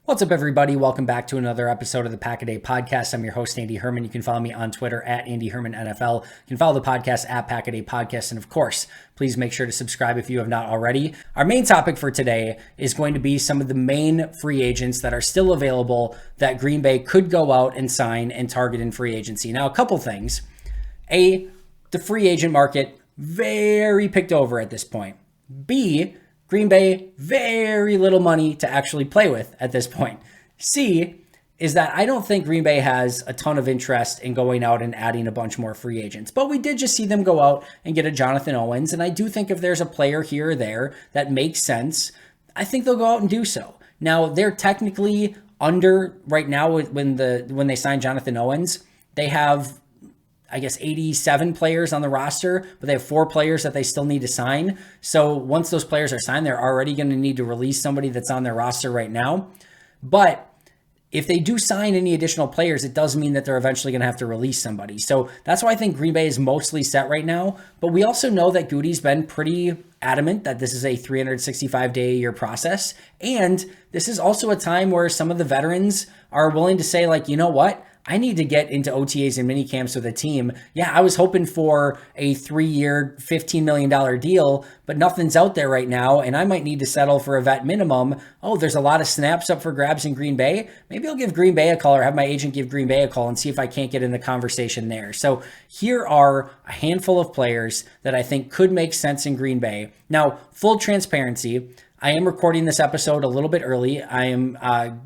What's up, everybody? Welcome back to another episode of the Pack a Day Podcast. I'm your host, Andy Herman. You can follow me on Twitter at Andy Herman NFL. You can follow the podcast at Pack a Day Podcast. And of course, please make sure to subscribe if you have not already. Our main topic for today is going to be some of the main free agents that are still available that Green Bay could go out and sign and target in free agency. Now, a couple things. A, the free agent market, very picked over at this point. B, Green Bay, very little money to actually play with at this point. C is that I don't think Green Bay has a ton of interest in going out and adding a bunch more free agents. But we did just see them go out and get a Jonathan Owens. And I do think if there's a player here or there that makes sense, I think they'll go out and do so. Now, they're technically under right now when they signed Jonathan Owens. They have, I guess, 87 players on the roster, but they have 4 players that they still need to sign. So once those players are signed, they're already going to need to release somebody that's on their roster right now. But if they do sign any additional players, it does mean that they're eventually going to have to release somebody. So that's why I think Green Bay is mostly set right now. But we also know that Goody's been pretty adamant that this is a 365-day-a-year process. And this is also a time where some of the veterans are willing to say, like, you know what? I need to get into OTAs and minicamps with a team. Yeah, I was hoping for a 3-year, $15 million deal, but nothing's out there right now, and I might need to settle for a vet minimum. Oh, there's a lot of snaps up for grabs in Green Bay. Maybe I'll give Green Bay a call or have my agent give Green Bay a call and see if I can't get in the conversation there. So here are a handful of players that I think could make sense in Green Bay. Now, full transparency, I am recording this episode a little bit early. I am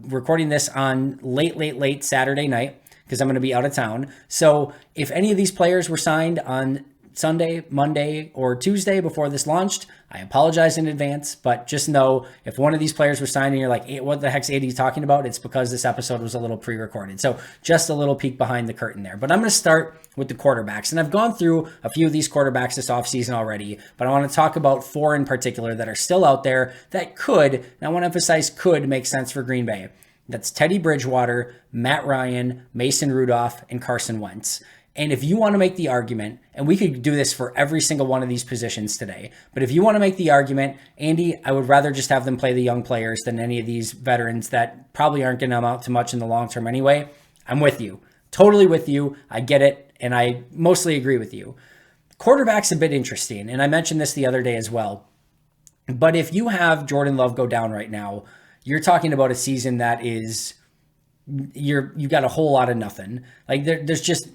recording this on late Saturday night, because I'm going to be out of town. So if any of these players were signed on Sunday, Monday, or Tuesday before this launched, I apologize in advance, but just know if one of these players were signed and you're like, hey, what the heck's Andy talking about? It's because this episode was a little pre-recorded. So just a little peek behind the curtain there. But I'm going to start with the quarterbacks. And I've gone through a few of these quarterbacks this offseason already, but I want to talk about 4 in particular that are still out there that could, and I want to emphasize could, make sense for Green Bay. That's Teddy Bridgewater, Matt Ryan, Mason Rudolph, and Carson Wentz. And if you want to make the argument, and we could do this for every single one of these positions today, but if you want to make the argument, Andy, I would rather just have them play the young players than any of these veterans that probably aren't going to amount to much in the long term anyway. I'm with you. Totally with you. I get it, and I mostly agree with you. Quarterback's a bit interesting, and I mentioned this the other day as well. But if you have Jordan Love go down right now, you're talking about a season that is, you've got a whole lot of nothing. Like there's just,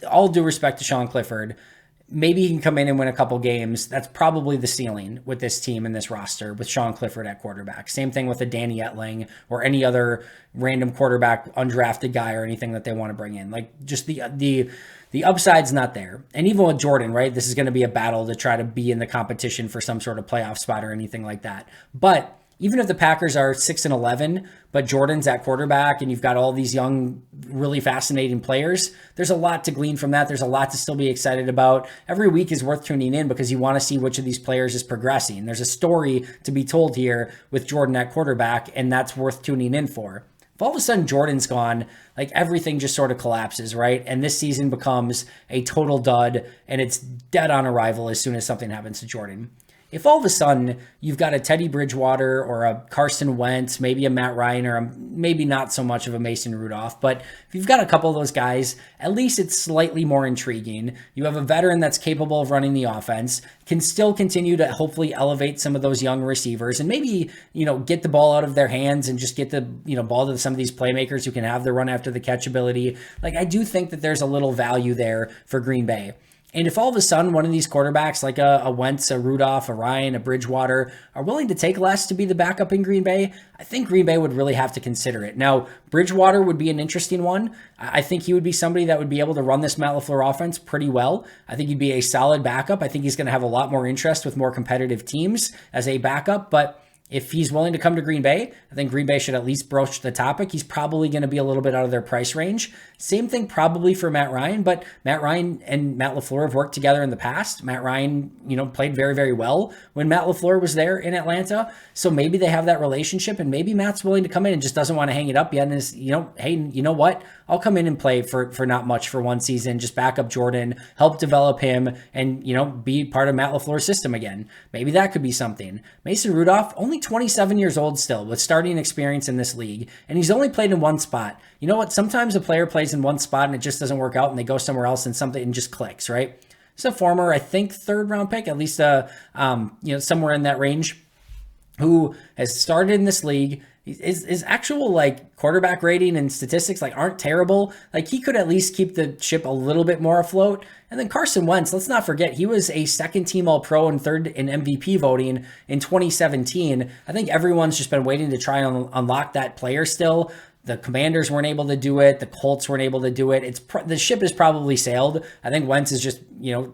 all due respect to Sean Clifford, maybe he can come in and win a couple games. That's probably the ceiling with this team and this roster with Sean Clifford at quarterback. Same thing with a Danny Etling or any other random quarterback, undrafted guy or anything that they want to bring in. Like just the upside's not there. And even with Jordan, right, this is going to be a battle to try to be in the competition for some sort of playoff spot or anything like that. But even if the Packers are 6-11, but Jordan's at quarterback and you've got all these young, really fascinating players, there's a lot to glean from that. There's a lot to still be excited about. Every week is worth tuning in because you want to see which of these players is progressing. There's a story to be told here with Jordan at quarterback, and that's worth tuning in for. If all of a sudden Jordan's gone, like everything just sort of collapses, right? And this season becomes a total dud and it's dead on arrival as soon as something happens to Jordan. If all of a sudden you've got a Teddy Bridgewater or a Carson Wentz, maybe a Matt Ryan or maybe not so much of a Mason Rudolph, but if you've got a couple of those guys, at least it's slightly more intriguing. You have a veteran that's capable of running the offense, can still continue to hopefully elevate some of those young receivers and maybe, get the ball out of their hands and just get the, ball to some of these playmakers who can have the run after the catch ability. Like I do think that there's a little value there for Green Bay. And if all of a sudden one of these quarterbacks like a Wentz, a Rudolph, a Ryan, a Bridgewater are willing to take less to be the backup in Green Bay, I think Green Bay would really have to consider it. Now, Bridgewater would be an interesting one. I think he would be somebody that would be able to run this Matt LaFleur offense pretty well. I think he'd be a solid backup. I think he's going to have a lot more interest with more competitive teams as a backup, but if he's willing to come to Green Bay, I think Green Bay should at least broach the topic. He's probably going to be a little bit out of their price range. Same thing probably for Matt Ryan, but Matt Ryan and Matt LaFleur have worked together in the past. Matt Ryan, played very, very well when Matt LaFleur was there in Atlanta. So maybe they have that relationship and maybe Matt's willing to come in and just doesn't want to hang it up yet. And is, hey, you know what? I'll come in and play for not much for one season, just back up Jordan, help develop him and, be part of Matt LaFleur's system again. Maybe that could be something. Mason Rudolph only only 27 years old still with starting experience in this league, and he's only played in one spot. You know what? Sometimes a player plays in one spot and it just doesn't work out and they go somewhere else and something just clicks, right? He's a former, I think, 3rd round pick, at least somewhere in that range, who has started in this league. His actual like quarterback rating and statistics like aren't terrible. Like he could at least keep the ship a little bit more afloat. And then Carson Wentz, let's not forget, he was a 2nd team All-Pro and 3rd in MVP voting in 2017. I think everyone's just been waiting to try and unlock that player still. The Commanders weren't able to do it. The Colts weren't able to do it. The ship is probably sailed. I think Wentz is just,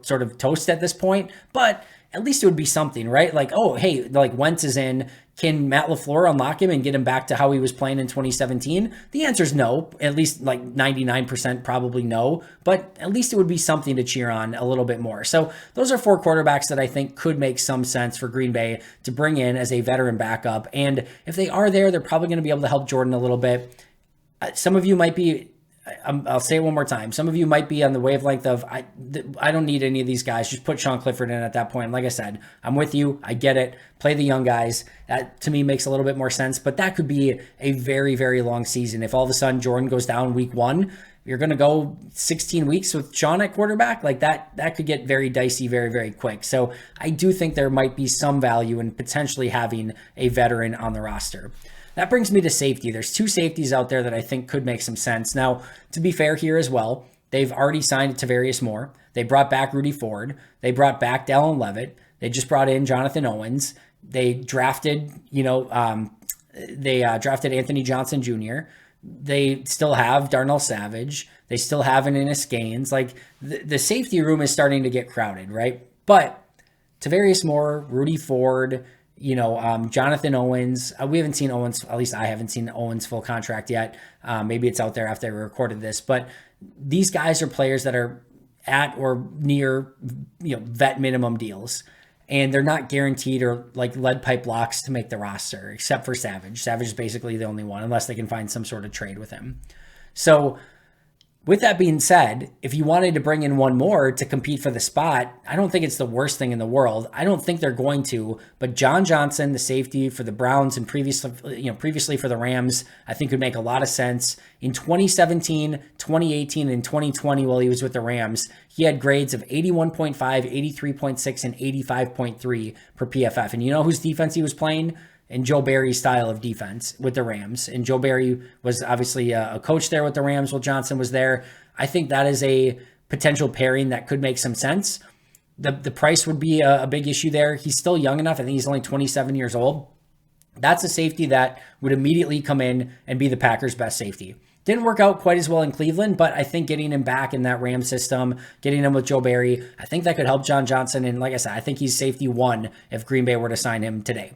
sort of toast at this point, but at least it would be something, right? Like, oh, hey, like Wentz is in. Can Matt LaFleur unlock him and get him back to how he was playing in 2017? The answer is no. At least like 99% probably no. But at least it would be something to cheer on a little bit more. So those are 4 quarterbacks that I think could make some sense for Green Bay to bring in as a veteran backup. And if they are there, they're probably going to be able to help Jordan a little bit. Some of you might be, I'll say it one more time. Some of you might be on the wavelength of, I don't need any of these guys. Just put Sean Clifford in at that point. Like I said, I'm with you. I get it. Play the young guys. That to me makes a little bit more sense, but that could be a very, very long season. If all of a sudden Jordan goes down week 1, you're going to go 16 weeks with Sean at quarterback. Like that could get very dicey very, very quick. So I do think there might be some value in potentially having a veteran on the roster. That brings me to safety. There's 2 safeties out there that I think could make some sense. Now, to be fair here as well, they've already signed Tavarius Moore. They brought back Rudy Ford. They brought back Dallin Levitt. They just brought in Jonathan Owens. They drafted, drafted Anthony Johnson Jr. They still have Darnell Savage. They still have an Ennis Gaines. Like the safety room is starting to get crowded, right? But Tavarius Moore, Rudy Ford, Jonathan Owens. We haven't seen Owens, at least I haven't seen Owens' full contract yet. Maybe it's out there after I recorded this, but these guys are players that are at or near, vet minimum deals, and they're not guaranteed or like lead pipe locks to make the roster, except for Savage. Savage is basically the only one, unless they can find some sort of trade with him. So with that being said, if you wanted to bring in one more to compete for the spot, I don't think it's the worst thing in the world. I don't think they're going to, but John Johnson, the safety for the Browns and previously for the Rams, I think would make a lot of sense. In 2017, 2018, and 2020 while he was with the Rams, he had grades of 81.5, 83.6, and 85.3 per PFF. And you know whose defense he was playing? And Joe Barry's style of defense with the Rams. And Joe Barry was obviously a coach there with the Rams while Johnson was there. I think that is a potential pairing that could make some sense. The price would be a big issue there. He's still young enough. I think he's only 27 years old. That's a safety that would immediately come in and be the Packers' best safety. Didn't work out quite as well in Cleveland, but I think getting him back in that Rams system, getting him with Joe Barry, I think that could help John Johnson. And like I said, I think he's safety 1 if Green Bay were to sign him today.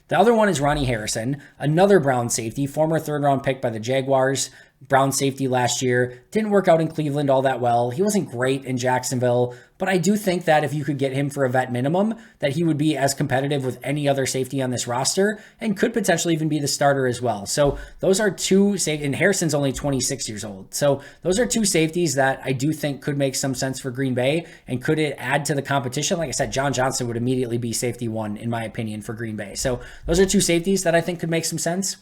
The other one is Ronnie Harrison, another Brown safety, former 3rd round pick by the Jaguars. Brown safety last year. Didn't work out in Cleveland all that well. He wasn't great in Jacksonville, but I do think that if you could get him for a vet minimum, that he would be as competitive with any other safety on this roster and could potentially even be the starter as well. So those are 2 safeties, and Harrison's only 26 years old. So those are 2 safeties that I do think could make some sense for Green Bay, and could it add to the competition? Like I said, John Johnson would immediately be safety 1 in my opinion for Green Bay. So those are 2 safeties that I think could make some sense.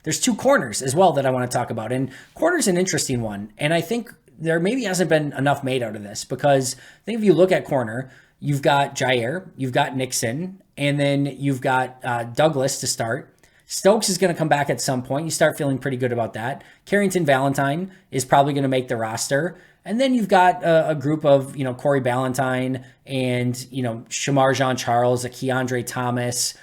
There's 2 corners as well that I want to talk about. And corner's an interesting one. And I think there maybe hasn't been enough made out of this, because I think if you look at corner, you've got Jair, you've got Nixon, and then you've got Douglas to start. Stokes is going to come back at some point. You start feeling pretty good about that. Carrington Valentine is probably going to make the roster. And then you've got a group of, Corey Ballantyne and, Shamar Jean-Charles, a Keandre Thomas.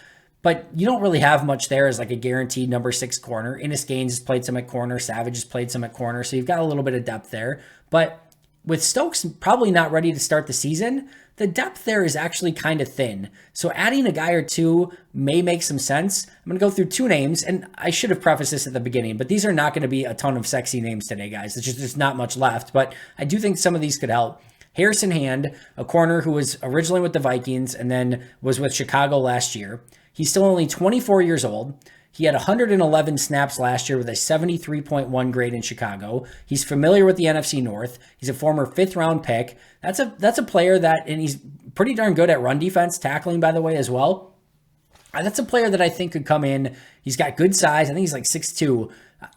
But you don't really have much there as like a guaranteed number 6 corner. Ennis Gaines has played some at corner. Savage has played some at corner. So you've got a little bit of depth there. But with Stokes probably not ready to start the season, the depth there is actually kind of thin. So adding a guy or 2 may make some sense. I'm going to go through 2 names, and I should have prefaced this at the beginning, but these are not going to be a ton of sexy names today, guys. There's not much left, but I do think some of these could help. Harrison Hand, a corner who was originally with the Vikings and then was with Chicago last year. He's still only 24 years old. He had 111 snaps last year with a 73.1 grade in Chicago. He's familiar with the NFC North. He's a former 5th round pick. That's a player that, and he's pretty darn good at run defense, tackling, by the way, as well. That's a player that I think could come in. He's got good size. I think he's like 6'2".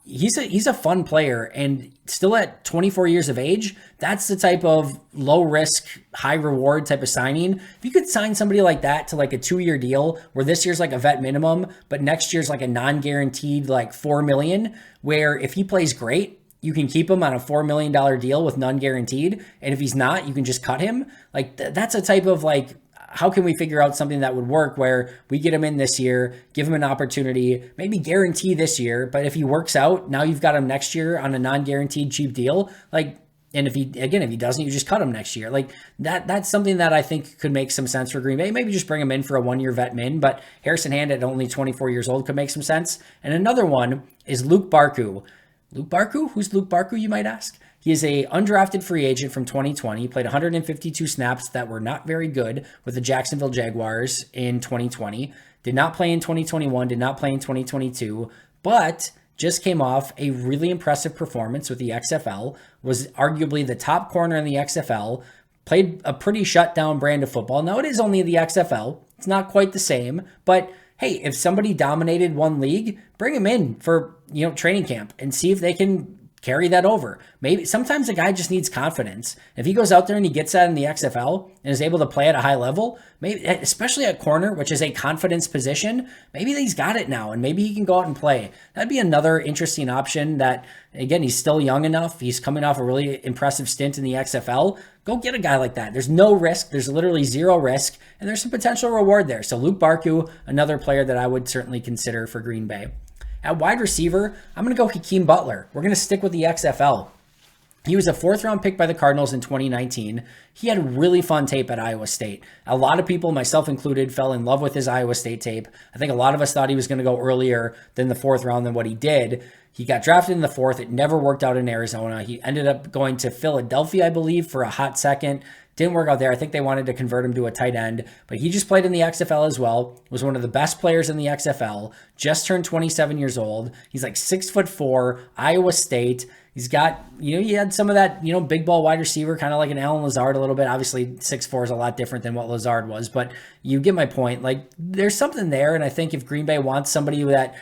He's a fun player, and still at 24 years of age, that's the type of low risk, high reward type of signing. If you could sign somebody like that to like a 2-year deal where this year's like a vet minimum, but next year's like a non-guaranteed like $4 million, where if he plays great, you can keep him on a $4 million deal with none guaranteed. And if he's not, you can just cut him. Like that's a type of like, how can we figure out something that would work where we get him in this year, give him an opportunity, maybe guarantee this year, but if he works out, now you've got him next year on a non-guaranteed cheap deal. Like, and if he doesn't, you just cut him next year. Like that's something that I think could make some sense for Green Bay. Maybe just bring him in for a 1-year vet min, but Harrison Hand at only 24 years old could make some sense. And another one is Luke Barku. Luke Barku? Who's Luke Barku, you might ask? He is a undrafted free agent from 2020. He played 152 snaps that were not very good with the Jacksonville Jaguars in 2020. Did not play in 2021, did not play in 2022, but just came off a really impressive performance with the XFL, was arguably the top corner in the XFL, played a pretty shutdown brand of football. Now, it is only the XFL. It's not quite the same, but hey, if somebody dominated one league, bring him in for, training camp and see if they can carry that over. Maybe sometimes a guy just needs confidence. If he goes out there and he gets that in the XFL and is able to play at a high level, maybe especially at corner, which is a confidence position, maybe he's got it now and maybe he can go out and play. That'd be another interesting option that, again, he's still young enough. He's coming off a really impressive stint in the XFL. Go get a guy like that. There's no risk. There's literally zero risk, and there's some potential reward there. So Luke Barku, another player that I would certainly consider for Green Bay. At wide receiver, I'm going to go Hakeem Butler. We're going to stick with the XFL. He was a 4th-round pick by the Cardinals in 2019. He had really fun tape at Iowa State. A lot of people, myself included, fell in love with his Iowa State tape. I think a lot of us thought he was going to go earlier than the 4th round than what he did. He got drafted in the 4th. It never worked out in Arizona. He ended up going to Philadelphia, I believe, for a hot second. Didn't work out there. I think they wanted to convert him to a tight end, but he just played in the XFL as well. Was one of the best players in the XFL. Just turned 27 years old. He's like 6'4", Iowa State. He's got, he had some of that, big ball wide receiver, kind of like an Allen Lazard a little bit. Obviously, 6'4" is a lot different than what Lazard was, but you get my point. Like, there's something there, and I think if Green Bay wants somebody that,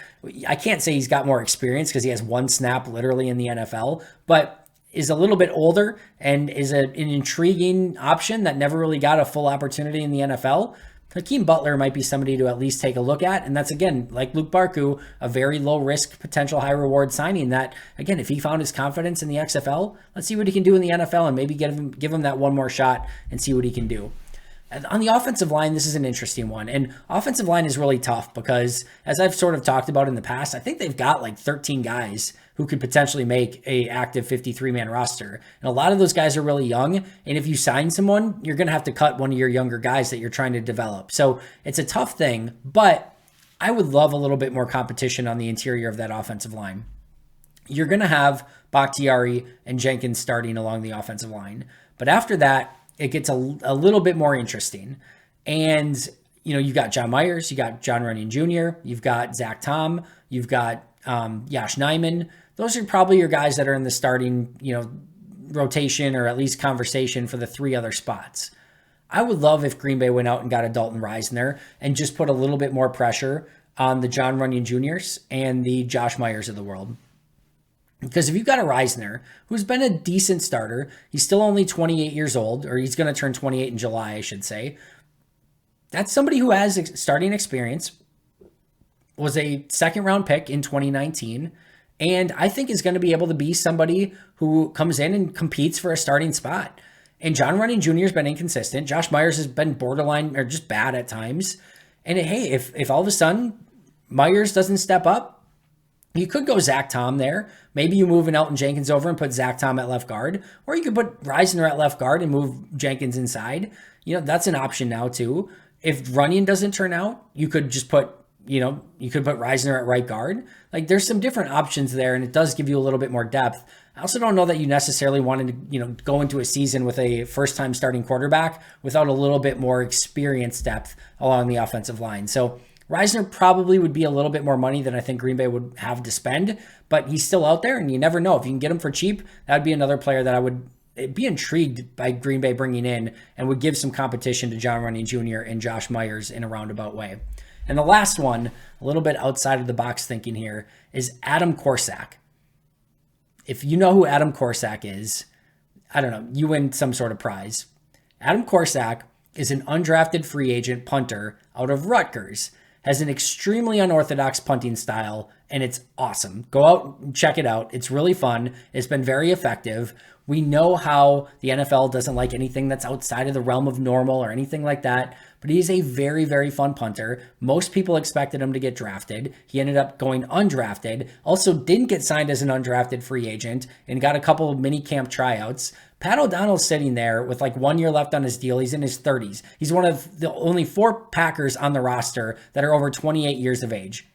I can't say he's got more experience because he has one snap literally in the NFL, but is a little bit older and is an intriguing option that never really got a full opportunity in the NFL, Hakeem Butler might be somebody to at least take a look at. And that's, again, like Luke Barku, a very low risk, potential high reward signing that, again, if he found his confidence in the XFL, let's see what he can do in the NFL and maybe give him that one more shot and see what he can do. On the offensive line, this is an interesting one. And offensive line is really tough because, as I've sort of talked about in the past, I think they've got like 13 guys who could potentially make a active 53-man roster. And a lot of those guys are really young. And if you sign someone, you're going to have to cut one of your younger guys that you're trying to develop. So it's a tough thing, but I would love a little bit more competition on the interior of that offensive line. You're going to have Bakhtiari and Jenkins starting along the offensive line. But after that, it gets a little bit more interesting. And, you've got John Myers, you got John Runyon Jr., you've got Zach Tom, you've got Yash Nyman. Those are probably your guys that are in the starting, rotation or at least conversation for the 3 other spots. I would love if Green Bay went out and got a Dalton Reisner and just put a little bit more pressure on the John Runyon Jr.'s and the Josh Myers of the world. Because if you've got a Reisner, who's been a decent starter, he's still only 28 years old, or he's going to turn 28 in July, I should say. That's somebody who has starting experience, was a 2nd-round pick in 2019, and I think is going to be able to be somebody who comes in and competes for a starting spot. And John Runyon Jr. has been inconsistent. Josh Myers has been borderline or just bad at times. And hey, if all of a sudden Myers doesn't step up, you could go Zach Tom there. Maybe you move an Elton Jenkins over and put Zach Tom at left guard, or you could put Reisner at left guard and move Jenkins inside. That's an option now too. If Runyon doesn't turn out, you could just put, you could put Reisner at right guard. Like, there's some different options there, and it does give you a little bit more depth. I also don't know that you necessarily wanted to, go into a season with a first-time starting quarterback without a little bit more experience depth along the offensive line. So Reisner probably would be a little bit more money than I think Green Bay would have to spend, but he's still out there, and you never know. If you can get him for cheap, that would be another player that I would be intrigued by Green Bay bringing in and would give some competition to John Runyon Jr. and Josh Myers in a roundabout way. And the last one, a little bit outside of the box thinking here, is Adam Corsack. If you know who Adam Corsack is, I don't know, you win some sort of prize. Adam Corsack is an undrafted free agent punter out of Rutgers. Has an extremely unorthodox punting style, and it's awesome. Go out and check it out. It's really fun. It's been very effective. We know how the NFL doesn't like anything that's outside of the realm of normal or anything like that, but he's a very, very fun punter. Most people expected him to get drafted. He ended up going undrafted. Also didn't get signed as an undrafted free agent and got a couple of minicamp tryouts. Pat O'Donnell's sitting there with like 1 year left on his deal. He's in his 30s. He's one of the only 4 Packers on the roster that are over 28 years of age.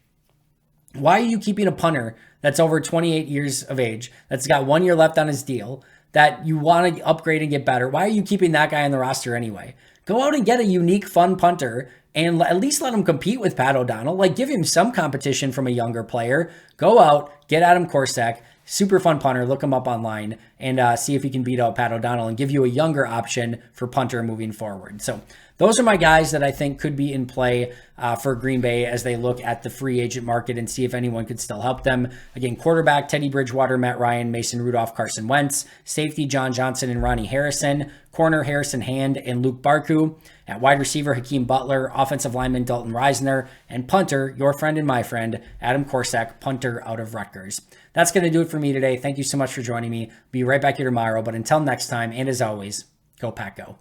Why are you keeping a punter that's over 28 years of age, that's got 1 year left on his deal, that you want to upgrade and get better? Why are you keeping that guy on the roster anyway? Go out and get a unique, fun punter and at least let him compete with Pat O'Donnell. Like, give him some competition from a younger player. Go out, get Adam Corsack. Super fun punter. Look him up online and see if he can beat out Pat O'Donnell and give you a younger option for punter moving forward. So those are my guys that I think could be in play for Green Bay as they look at the free agent market and see if anyone could still help them. Again, quarterback, Teddy Bridgewater, Matt Ryan, Mason Rudolph, Carson Wentz. Safety, John Johnson and Ronnie Harrison. Corner, Harrison Hand and Luke Barku. At wide receiver, Hakeem Butler. Offensive lineman, Dalton Reisner. And punter, your friend and my friend, Adam Corsack, punter out of Rutgers. That's going to do it for me today. Thank you so much for joining me. Be right back here tomorrow. But until next time, and as always, go Pack Go.